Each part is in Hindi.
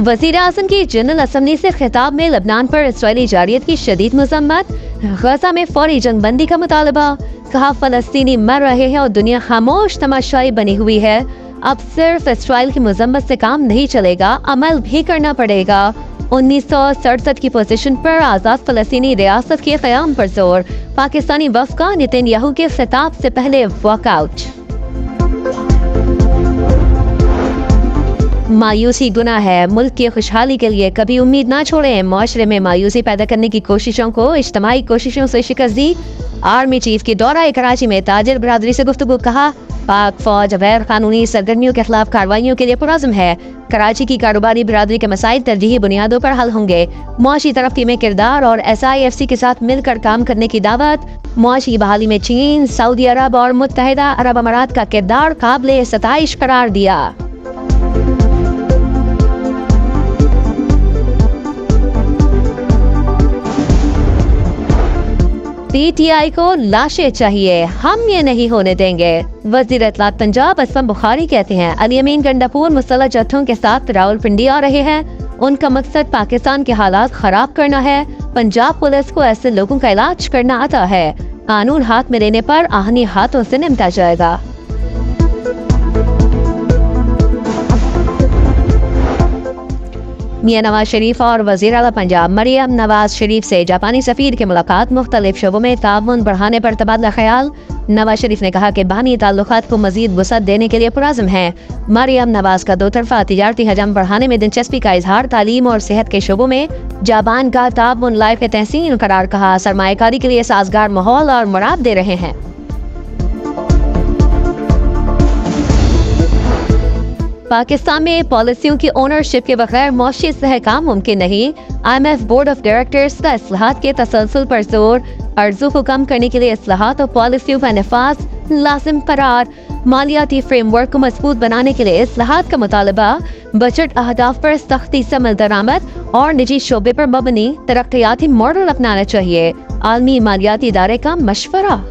वज़ीर आज़म की जनरल असम्बली से खिताब में लबनान पर इसराइली जारियत की शदीद मज़म्मत, गजा में फौरी जंगबंदी का मुतालबा, कहा फलस्तीनी मर रहे हैं और दुनिया खामोश तमाशाई बनी हुई है। अब सिर्फ इसराइल की मज़म्मत से काम नहीं चलेगा, अमल भी करना पड़ेगा। 1967 की पोजीशन पर आज़ाद फलस्तीनी रियासत के क़याम पर जोर, पाकिस्तानी वफ़द का नेतन्याहू के खिताब से पहले वॉकआउट। मायूसी गुनाह है, मुल्क की खुशहाली के लिए कभी उम्मीद ना छोड़ें। माशरे में मायूसी पैदा करने की कोशिशों को इज्तिमाई कोशिशों से शिकस्त दी। आर्मी चीफ की दौरा कराची में ताजिर बरादरी से गुफ्तगू, कहा पाक फौज गैर कानूनी सरगर्मियों के खिलाफ कार्रवाइयों के लिए पुरज़्म है। कराची की कारोबारी बिरादरी के मसाइल तरजीही बुनियादों पर हल होंगे। मुआशी तरक्की में किरदार और SIFC के साथ मिलकर काम करने की दावत। मुआशी बहाली में चीन, सऊदी अरब और मुत्तहिदा अरब अमारात का किरदार काबिल सताइश करार दिया। PTI को लाशें चाहिए, हम ये नहीं होने देंगे। वज़ीर इत्तलात पंजाब असलम बुखारी कहते हैं अली अमीन गंडापुर मुसल्लह जत्थों के साथ रावलपिंडी आ रहे हैं। उनका मकसद पाकिस्तान के हालात खराब करना है। पंजाब पुलिस को ऐसे लोगों का इलाज करना आता है। कानून हाथ में लेने पर आहनी हाथों से निपटा जाएगा। मियां नवाज शरीफ और वज़ीर आला पंजाब मरियम नवाज शरीफ से जापानी सफीर की मुलाकात, मुख्तलिफ शोबों में ताउन बढ़ाने पर तबादला ख्याल। नवाज शरीफ ने कहा कि बानी ताल्लुकात को मजीद वसअत देने के लिए पुरज़्म है। मरियम नवाज का 2 तरफ़ा तिजारती हजम बढ़ाने में दिलचस्पी का इजहार, तालीम और सेहत के शोबों में जापान का ताउन लायक तहसीन करार, कहा सरमायाकारी के लिए साजगार माहौल और मुराद दे रहे हैं। पाकिस्तान में पॉलिसियों की ओनरशिप के बगैर मौशी इस्तेहकाम मुमकिन नहीं। IMF बोर्ड ऑफ डायरेक्टर्स का इस्लाहात के तसलसल पर जोर, अर्जों को कम करने के लिए इस्लाहात और पॉलिसियों का नफाज लाजिम करार। मालियाती फ्रेमवर्क को मजबूत बनाने के लिए इस्लाहात का मुतालबा। बजट अहदाफ पर सख्ती से अमल दरामद और निजी शोबे पर मबनी तरक्याती मॉडल अपनाना चाहिए। आलमी मालियाती इदारे का मशवरा।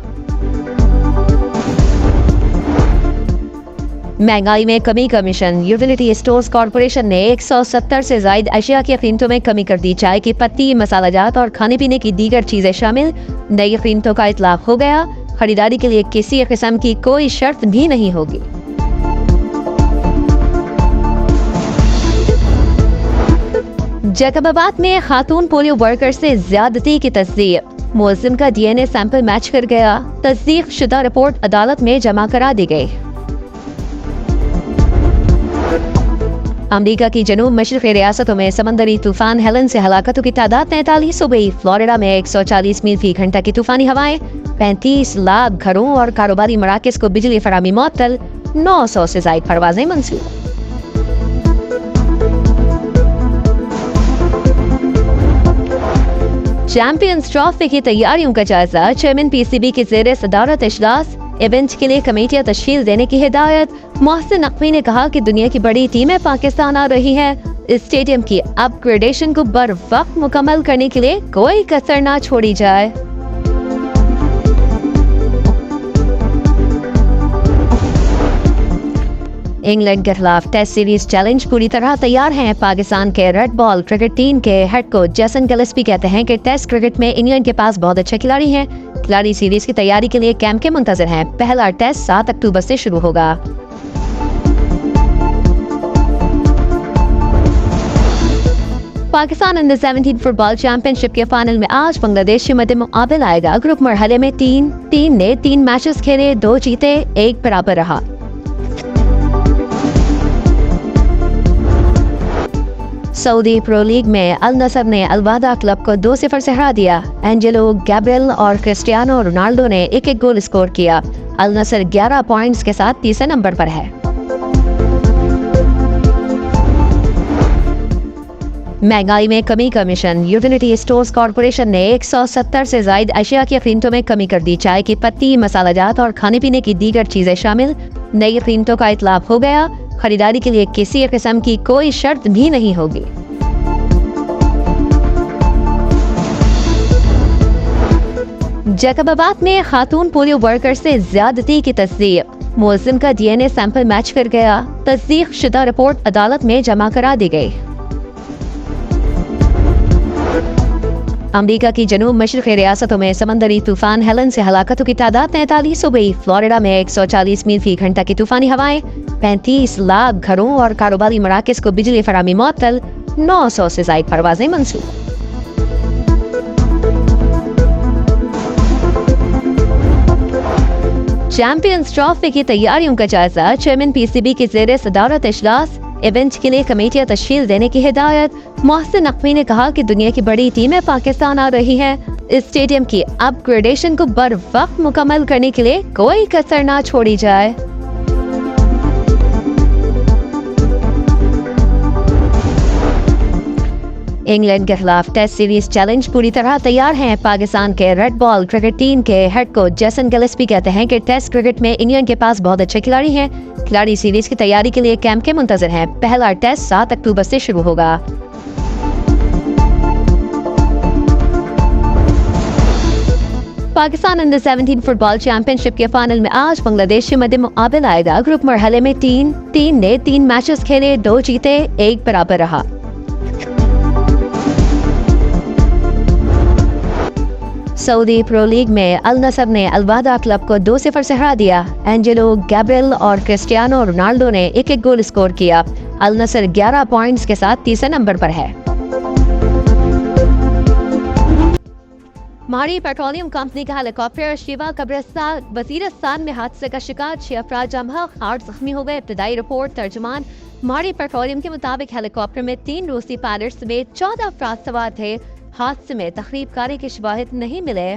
महंगाई में कमी का मिशन, यूटिलिटी स्टोर्स कॉरपोरेशन ने 170 से ज्यादा अशिया की कीमतों में कमी कर दी। चाय की पत्ती, मसालाजात और खाने पीने की दीगर चीजें शामिल नई कीमतों का इतलाक हो गया। खरीदारी के लिए किसी किस्म की कोई शर्त भी नहीं होगी। जैकबाबाद में खातून पोलियो वर्कर से ज्यादती की तस्दीक, मुलजिम का DNA सैंपल मैच कर गया। तस्दीक शुदा रिपोर्ट अदालत में जमा करा दी गई। अमेरिका की जनूब मशरक़ी रियासतों में समंदरी तूफान हेलन से हलाकतों की तादाद 43 हो गई। फ्लोरिडा में 140 मील फी घंटा की तूफानी हवाएं, 35 लाख घरों और कारोबारी मराकज़ को बिजली फराहमी मुअत्तल, 900 से ज़ायद परवाजें मंसूब। चैंपियंस ट्रॉफी की तैयारियों का जायजा, चेयरमैन PCB की ज़ेरे सदारत इजलास। इवेंट के लिए कमेटियां तश्कील देने की हिदायत। मोहसिन नकवी ने कहा कि दुनिया की बड़ी टीमें पाकिस्तान आ रही हैं। स्टेडियम की अपग्रेडेशन को बर वक्त मुकम्मल करने के लिए कोई कसर ना छोड़ी जाए। इंग्लैंड के खिलाफ टेस्ट सीरीज चैलेंज पूरी तरह तैयार हैं। पाकिस्तान के रेड बॉल क्रिकेट टीम के हेड कोच जेसन गिलेस्पी कहते हैं कि टेस्ट क्रिकेट में इंग्लैंड के पास बहुत अच्छे खिलाड़ी हैं। खिलाड़ी सीरीज की तैयारी के लिए कैंप के मुंतजर हैं। पहला टेस्ट 7 अक्टूबर से शुरू होगा। पाकिस्तान अंडर 17 फुटबॉल चैंपियनशिप के फाइनल में आज बांग्लादेश से मद्दे मुकाबला आएगा। ग्रुप मरहले में टीम ने 3 मैचेस खेले, 2 जीते, 1 बराबर रहा। सऊदी प्रो लीग में अल नसर ने अल वादा क्लब को 2-0 से हरा दिया। एंजेलो, गैब्रियल और क्रिस्टियानो रोनाल्डो ने 1-1 गोल स्कोर किया। अल नसर 11 पॉइंट्स के साथ तीसरे नंबर पर है। महंगाई में कमी का मिशन, यूटिलिटी स्टोर्स कॉरपोरेशन ने 170 से ज्यादा अशिया की कीमतों में कमी कर दी। चाय की पत्ती, मसालाजात और खाने पीने की दीगर चीजें शामिल नई कीमतों का इतलाक हो गया। खरीदारी के लिए किसी किस्म की कोई शर्त भी नहीं होगी। जैकबाबाद में खातून पोलियो वर्कर से ज्यादती की तस्दीक, मुलजिम का DNA सैंपल मैच कर गया। तस्दीक शुदा रिपोर्ट अदालत में जमा करा दी गई। अमेरिका की जनूब मशरक़ी रियासतों में समंदरी तूफान हेलन से हलाकतों की तादाद 43 हो गई। फ्लोरिडा में 140 मील फी घंटा की तूफानी हवाएं, 35 लाख घरों और कारोबारी मराकज को बिजली फराहमी मुअत्तल, 900 से ज़ायद परवाजें मंसूख। चैंपियंस ट्रॉफी की तैयारियों का जायजा, चेयरमैन पीसीबी की ज़ेरे सदारत इजलास, इवेंट के लिए कमेटियां तश्कील देने की हिदायत। मोहसिन नकवी ने कहा कि दुनिया की बड़ी टीमें पाकिस्तान आ रही हैं। इस स्टेडियम की अपग्रेडेशन को बर वक्त मुकम्मल करने के लिए कोई कसर ना छोड़ी जाए। इंग्लैंड के खिलाफ टेस्ट सीरीज चैलेंज पूरी तरह तैयार हैं। पाकिस्तान के रेड बॉल क्रिकेट टीम के हेड कोच जेसन गिलेस्पी कहते हैं कि टेस्ट क्रिकेट में इंग्लैंड के पास बहुत अच्छे खिलाड़ी हैं। खिलाड़ी सीरीज की तैयारी के लिए कैंप के मुंतजर हैं। पहला टेस्ट 7 अक्टूबर से शुरू होगा। पाकिस्तान अंडर 17 फुटबॉल चैंपियनशिप के फाइनल में आज बांग्लादेश से मध्य मुकाबला आएगा। ग्रुप मरहले में टीम ने 3 मैचेस खेले, 2 जीते, 1 बराबर रहा। सऊदी प्रो लीग में अल नसर ने अल वादा क्लब को 2-0 से हरा दिया। एंजेलो गैब्रियल और क्रिस्टियानो रोनाल्डो ने 1-1 गोल स्कोर किया। अल नसर 11 पॉइंट्स के साथ तीसरे नंबर पर है। मारी पेट्रोलियम कंपनी का हेलीकॉप्टर शिवा कब्रिस्तान वजीरिस्तान में हादसे का शिकार, 6 अफराद जमहक 8 जख्मी हो गए। इब्तदाई रिपोर्ट तर्जुमान मारी पेट्रोलियम के मुताबिक हेलीकॉप्टर में 3 रूसी पायलट समेत 14 अफराद सवार थे। हादसे में तखरीबकारी के शवाहिद नहीं मिले।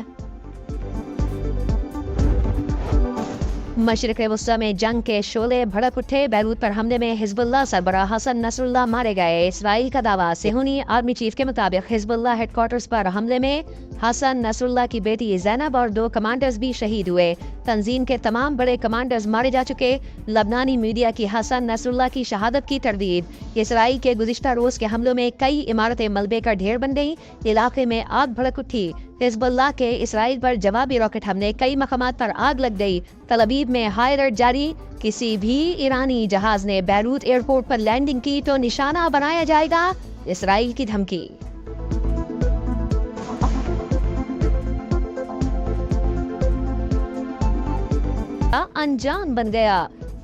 मशरिक़ वस्ता में जंग के शोले भड़क उठे। बैरूत पर हमले में हिजबुल्लाह सरबराह हसन नसरुल्लाह मारे गए। इसराइल का दावा। सेहूनी आर्मी चीफ के मुताबिक हिजबुल्लाह हेडक्वार्टर्स पर हमले में हसन नसरुल्लाह की बेटी ज़ैनब और 2 कमांडर्स भी शहीद हुए। तंजीम के तमाम बड़े कमांडर्स मारे जा चुके। लबनानी मीडिया की हसन नसरुल्लाह की शहादत की तरदीद। इसराइल के गुज़िश्ता रोज़ के हमलों में कई इमारतें मलबे का ढेर बन गई। इलाके में आग भड़क उठी। हिजबुल्लाह के इसराइल पर जवाबी रॉकेट हमले, कई मकामात पर आग लग गई। तल अवीव में हाई अलर्ट जारी। किसी भी ईरानी जहाज ने बैरूत एयरपोर्ट पर लैंडिंग की तो निशाना बनाया जाएगा। इसराइल की धमकी। अनजान बन गया।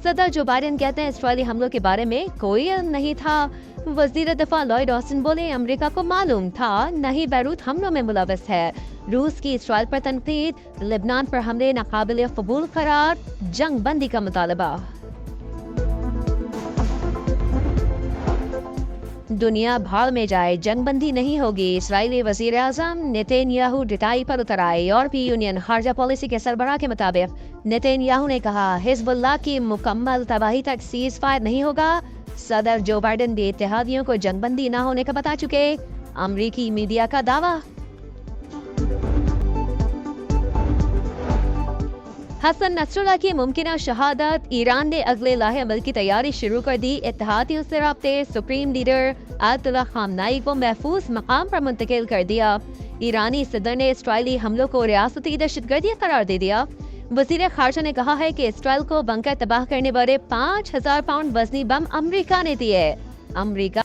सदर जो बाइडेन कहते हैं इसराइली हमलों के बारे में कोई इल्म नहीं था। वज़ीर दफा लॉयड ऑस्टिन बोले अमेरिका को मालूम था नहीं बैरूत हमलों में मुलव्वस है। रूस की इसराइल पर तनकीद, लेबनान पर हमले नाकाबिल कबूल करार, जंग बंदी का मुतालबा। दुनिया भाड़ में जाए, जंग बंदी नहीं होगी। इसराइली वजीर आज़म नेतन्याहू डिटाई पर उतर आए। यूरोपीय यूनियन खारजा पॉलिसी के सरबराह के मुताबिक नेतन्याहू ने कहा हिजबुल्लाह की मुकम्मल तबाही तक सीज फायर नहीं होगा। सदर जो बाइडेन भी इत्तेहादियों को जंग बंदी न होने का बता चुके। अमरीकी मीडिया का दावा। हसन नसरुल्लाह की मुमकिना शहादत, ईरान ने अगले लाहे अमल की तैयारी शुरू कर दी। इत्तेहादियों से राब्ते, सुप्रीम लीडर आयतुल्लाह खामनाई को महफूज मकाम पर मुंतकिल कर दिया। ईरानी सदर ने इसराइली हमलों को रियासती दहशतगर्दी करार दे दिया। वजीर खारजा ने कहा है कि इसराइल को बंकर तबाह करने वाले 5000 पाउंड वजनी बम अमरीका ने दिए। अमरीका